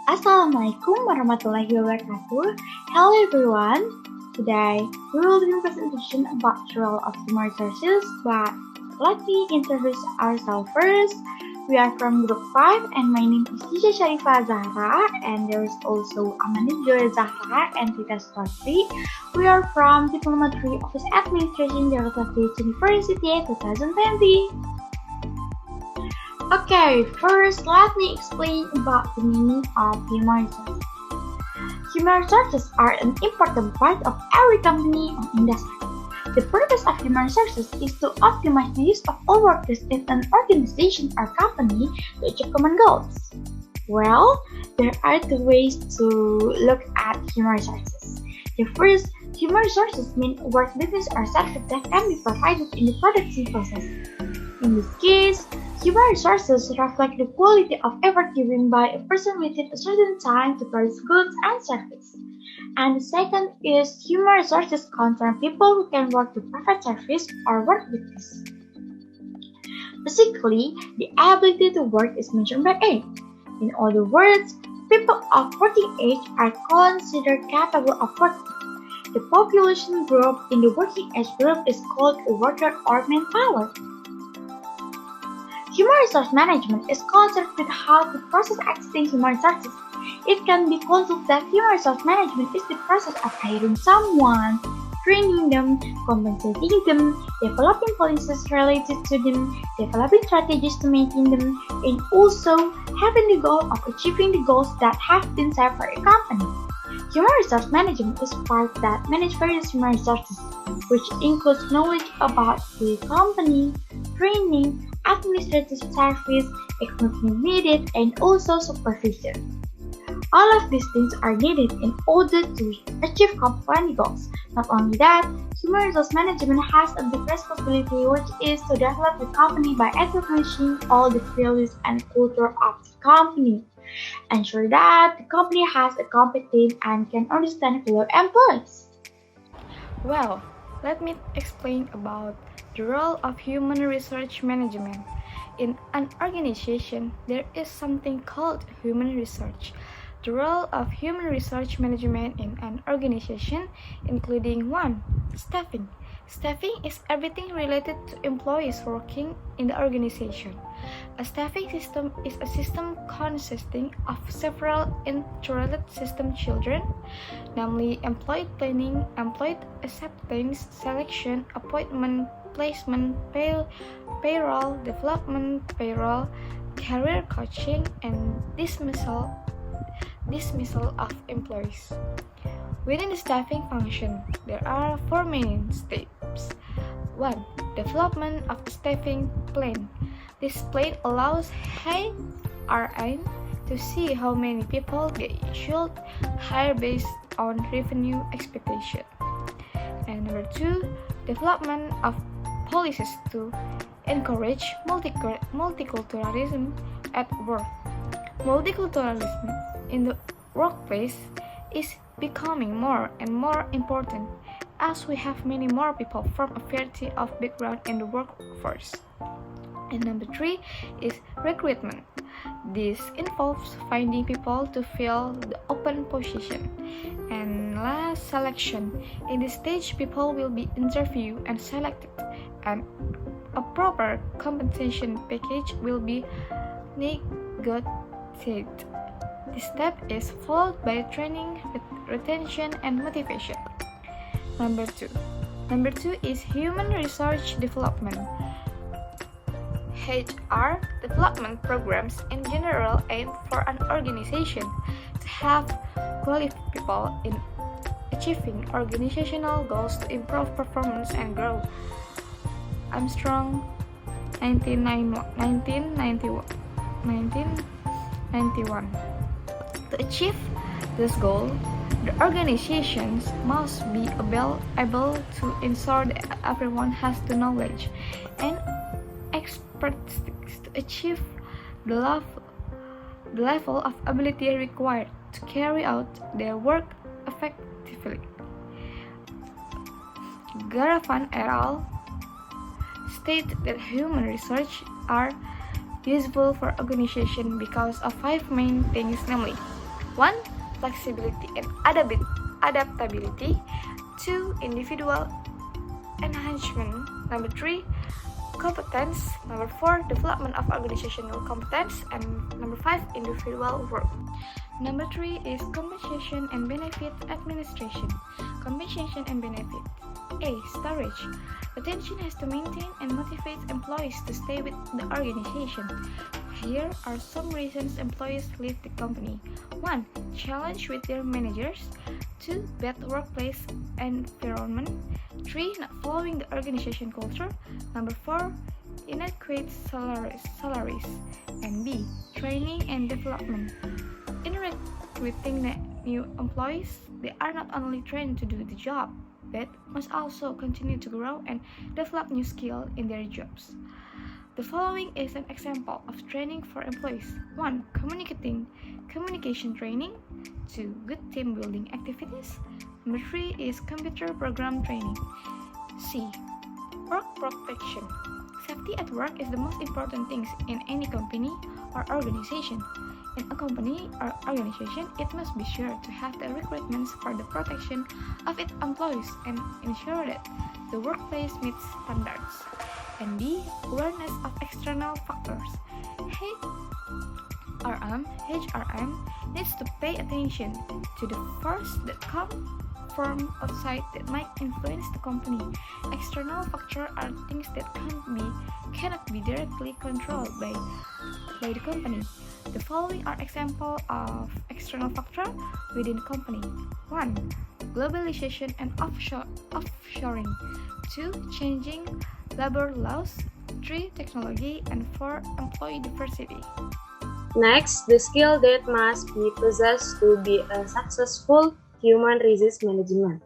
Assalamualaikum warahmatullahi wabarakatuh. Hello everyone. Today we will do a presentation about the role of human resources, but let me introduce ourselves first. We are from Group 5 and my name is Tisha Sharifah Zahra, and there is also Amanda Joy Zahra and Tita Stotri. We are from Diploma 3 Office Administration, Jakarta State University 2020. Okay, first let me explain about the meaning of human resources. Human resources are an important part of every company or industry. The purpose of human resources is to optimize the use of all workers in an organization or company to achieve common goals. Well, there are two ways to look at human resources. The first, human resources mean work, business, or services that can be provided in the production process. In this case, human resources reflect the quality of effort given by a person within a certain time to produce goods and services. And the second is human resources concern people who can work to provide service or work with us. Basically, the ability to work is measured by age. In other words, people of working age are considered capable of working. The population group in the working age group is called a worker or manpower. Human resource management is concerned with how to process existing human resources. It can be concluded that human resource management is the process of hiring someone, training them, compensating them, developing policies related to them, developing strategies to maintain them, and also having the goal of achieving the goals that have been set for a company. Human resource management is part that manages various human resources, which includes knowledge about the company, training, administrative service, equipment needed, and also supervision. All of these things are needed in order to achieve company goals. Not only that, human resource management has a big responsibility, which is to develop the company by establishing all the values and culture of the company. Ensure that the company has a competent and can understand fellow employees. Well, let me explain about the role of human resource management. In an organization, there is something called human resource. The role of human resource management in an organization, including 1. Staffing. Staffing is everything related to employees working in the organization. A staffing system is a system consisting of several interrelated system children, namely employee planning, employee acceptance, selection, appointment, placement, payroll, development, payroll, career coaching, and dismissal of employees. Within the staffing function, there are 4 main steps. 1. Development of the staffing plan. This plan allows HRM to see how many people they should hire based on revenue expectation. And number 2, development of policies to encourage multiculturalism at work. Multiculturalism in the workplace is becoming more and more important as we have many more people from a variety of backgrounds in the workforce. And number 3 is recruitment. This involves finding people to fill the open position. And last, selection. In this stage, people will be interviewed and selected, and a proper compensation package will be negotiated. This step is followed by training, retention, and motivation. Number 2 is human resource development. HR development programs in general aim for an organization to have qualified people in achieving organizational goals to improve performance and growth. Armstrong, 1991. To achieve this goal, the organizations must be able to ensure that everyone has the knowledge and expertise to achieve the level of ability required to carry out their work effectively. Garavan et al. State that human research are useful for organization because of 5 main things, namely 1. Flexibility and adaptability. 2. Individual enhancement. Number 3. Competence. Number 4. Development of organizational competence. And number 5. Individual work. Number 3 is compensation and benefit administration. Compensation and benefit. A. Storage. Retention has to maintain and motivate employees to stay with the organization. Here are some reasons employees leave the company. 1. Challenge with their managers. 2. Bad workplace environment. 3. Not following the organization culture. Number 4. Inadequate salaries. And B. Training and development. In recruiting new employees, they are not only trained to do the job, but must also continue to grow and develop new skills in their jobs. The following is an example of training for employees. 1. Communication training. 2. Good team building activities. Number 3 is computer program training. C. Work protection. Safety at work is the most important thing in any company or organization. In a company or organization, it must be sure to have the requirements for the protection of its employees and ensure that the workplace meets standards. And D. Awareness of external factors. HRM needs to pay attention to the forces that come from outside that might influence the company. External factors are things that cannot be directly controlled by the company. The following are examples of external factors within the company. 1. Globalization and offshoring. 2. Changing labor laws. 3. Technology. And 4. Employee diversity. Next, the skill that must be possessed to be a successful human resource management.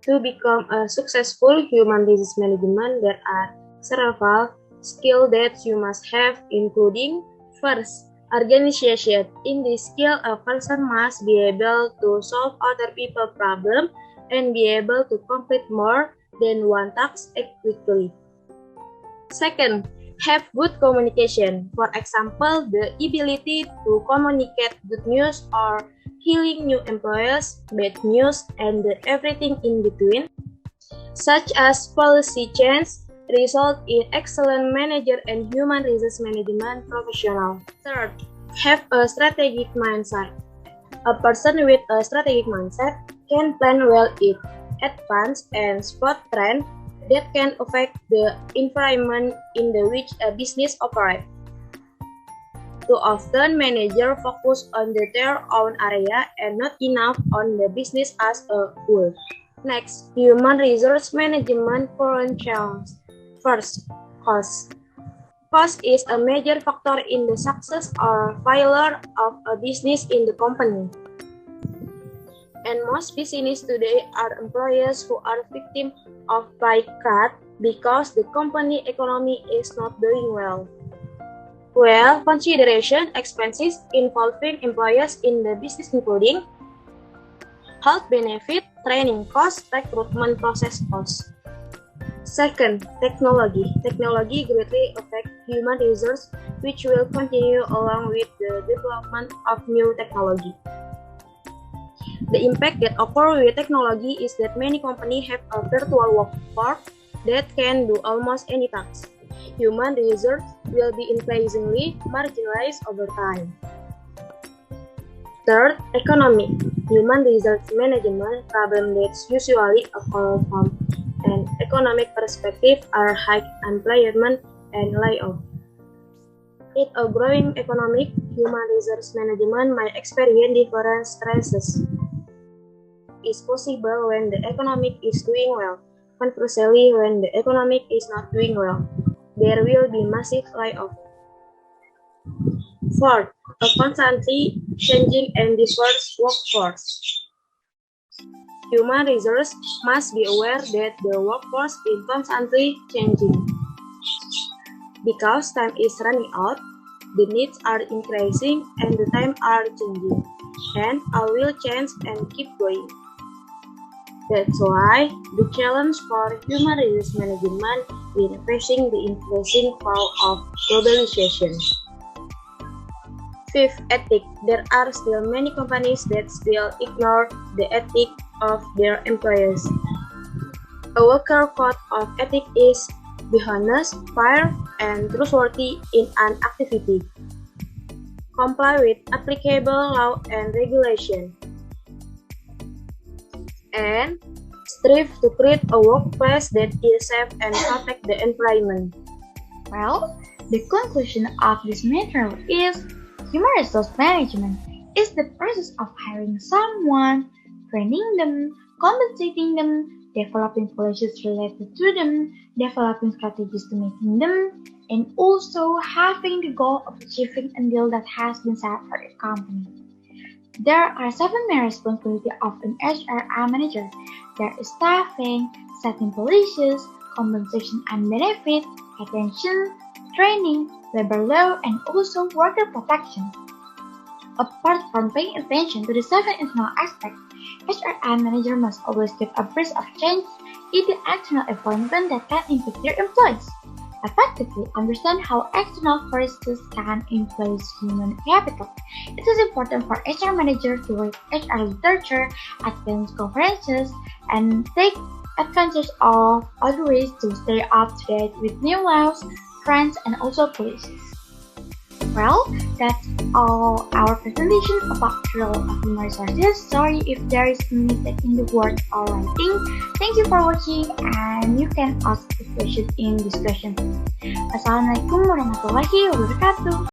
To become a successful human resource management, there are several skills that you must have, including: first, organization. In this skill, a person must be able to solve other people's problems and be able to complete more than one task quickly. Second, have good communication. For example, the ability to communicate good news or healing new employees, bad news, and everything in between, such as policy change, result in excellent manager and human resource management professional. Third, have a strategic mindset. A person with a strategic mindset can plan well in advance and spot trends that can affect the environment in which a business operates. Too often, managers focus on their own area and not enough on the business as a whole. Next, human resource management current challenge. First, cost. Cost is a major factor in the success or failure of a business in the company. And most businesses today are employees who are victims of pay cut because the company economy is not doing well. Well, consideration expenses involving employees in the business including health benefit, training costs, recruitment process costs. Second, technology. Technology greatly affects human resources, which will continue along with the development of new technology. The impact that occurs with technology is that many companies have a virtual workforce that can do almost any task. Human resources will be increasingly marginalized over time. Third, economy. Human resource management problems that usually occur from an economic perspective are high unemployment and layoff. In a growing economy, human resource management might experience different stresses. Is possible when the economic is doing well. Conversely, when the economic is not doing well, there will be massive layoff. Fourth, a constantly changing and diverse workforce. Human resources must be aware that the workforce is constantly changing. Because time is running out, the needs are increasing and the times are changing, and all will change and keep going. That's why the challenge for human resource management is facing the increasing power of globalization. Fifth, ethic. There are still many companies that still ignore the ethic of their employees. A worker code of ethics is be honest, fair, and trustworthy in an activity. Comply with applicable law and regulation. And strive to create a workplace that is safe and protect the environment. Well, the conclusion of this matter is human resource management is the process of hiring someone, training them, compensating them, developing policies related to them, developing strategies to meeting them, and also having the goal of achieving a deal that has been set for a company. There are 7 main responsibilities of an HRM manager. There is staffing, setting policies, compensation and benefit, retention, training, labor law, and also worker protection. Apart from paying attention to the 7 internal aspects, HRM manager must always keep abreast of change in the external environment that can impact their employees. Effectively understand how external forces can influence human capital. It is important for HR manager to read HR literature, attend conferences, and take advantage of other ways to stay up to date with new laws, trends, and also policies. Well, that's all our presentation about the role of human resources. Sorry if there is a mistake in the word or writing. Thank you for watching, and you can ask the question in discussion. Wassalamualaikum warahmatullahi wabarakatuh.